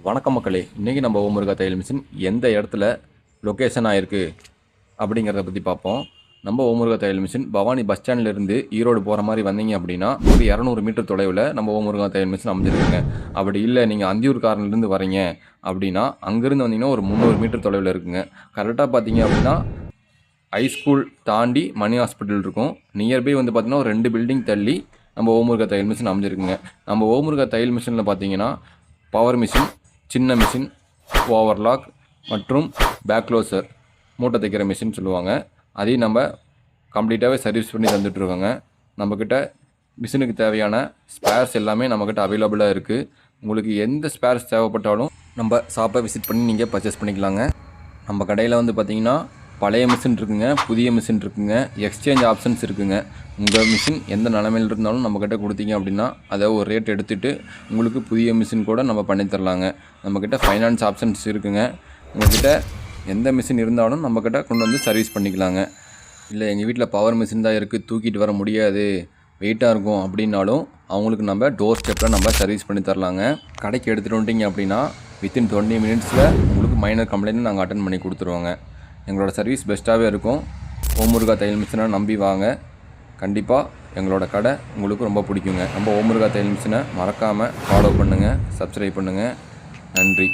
வணக்கம் மக்களே, இன்றைக்கி நம்ம ஓமுருகா தையல் மிஷின் எந்த இடத்துல லொக்கேஷன் ஆகிருக்கு அப்படிங்கிறத பற்றி பார்ப்போம். நம்ம ஓமுருகா தையல் மிஷின் பவானி பஸ் ஸ்டாண்ட்லேருந்து ஈரோடு போகிற மாதிரி வந்தீங்க அப்படின்னா ஒரு 200 மீட்டர் தொலைவில் நம்ம ஓமுருகா தையல் மிஷின் அமைஞ்சிருக்குங்க. அப்படி இல்லை நீங்கள் அந்தியூர் கார்னர்லேருந்து வரீங்க அப்படின்னா அங்கேருந்து வந்தீங்கன்னா ஒரு 300 மீட்டர் தொலைவில் இருக்குங்க. கரெக்டாக பார்த்தீங்க அப்படின்னா ஹைஸ்கூல் தாண்டி மணி ஹாஸ்பிட்டல் இருக்கும். நியர்பை வந்து பார்த்திங்கன்னா ஒரு 2 பில்டிங் தள்ளி நம்ம ஓமுருகா தையல் மிஷின் அமைஞ்சிருக்குங்க. நம்ம ஓமுருகா தையல் மிஷினில் பார்த்தீங்கன்னா பவர் மிஷின், சின்ன மிஷின், ஓவர்லாக் மற்றும் பேக்லோசர் மூட்டை தைக்கிற மிஷின் சொல்லுவாங்க. அதையும் நம்ம கம்ப்ளீட்டாகவே சர்வீஸ் பண்ணி தந்துட்டுருக்கோங்க. நம்மக்கிட்ட மிஷினுக்கு தேவையான ஸ்பேர்ஸ் எல்லாமே நம்மக்கிட்ட அவைலபிளாக இருக்குது. உங்களுக்கு எந்த ஸ்பேர்ஸ் தேவைப்பட்டாலும் நம்ம ஷாப்பை விசிட் பண்ணி நீங்கள் பர்ச்சேஸ் பண்ணிக்கலாங்க. நம்ம கடையில் வந்து பார்த்திங்கன்னா பழைய மிஷின் இருக்குங்க, புதிய மிஷின் இருக்குங்க, எக்ஸ்சேஞ்ச் ஆப்ஷன்ஸ் இருக்குங்க. உங்கள் மிஷின் எந்த நிலமையில் இருந்தாலும் நம்மக்கிட்ட கொடுத்தீங்க அப்படின்னா அதை ஒரு ரேட் எடுத்துகிட்டு உங்களுக்கு புதிய மிஷின் கூட நம்ம பண்ணித்தரலாங்க. நம்மக்கிட்ட ஃபைனான்ஸ் ஆப்ஷன்ஸ் இருக்குங்க. உங்கள்கிட்ட எந்த மிஷின் இருந்தாலும் நம்மக்கிட்ட கொண்டு வந்து சர்வீஸ் பண்ணிக்கலாங்க. இல்லை எங்கள் வீட்டில் பவர் மிஷின் தான் இருக்குது, தூக்கிட்டு வர முடியாது, வெயிட்டாக இருக்கும் அப்படின்னாலும் அவங்களுக்கு நம்ம டோர் ஸ்டெப்பில் நம்ம சர்வீஸ் பண்ணி தரலாங்க. கடைக்கு எடுத்துகிட்டு வந்துட்டீங்க அப்படின்னா வித்தின் 20 மினிட்ஸில் உங்களுக்கு மைனர் கம்ப்ளைண்ட் நாங்கள் அட்டன் பண்ணி கொடுத்துருவோங்க. எங்களோட சர்வீஸ் பெஸ்ட்டாகவே இருக்கும். ஓமுருகா தையல் மிஷினை நம்பி வாங்க. கண்டிப்பாக எங்களோட கடை உங்களுக்கு ரொம்ப பிடிக்குங்க. நம்ம ஓமுருகா தையல் மிஷினை மறக்காமல் ஃபாலோ பண்ணுங்கள், சப்ஸ்கிரைப் பண்ணுங்கள். நன்றி.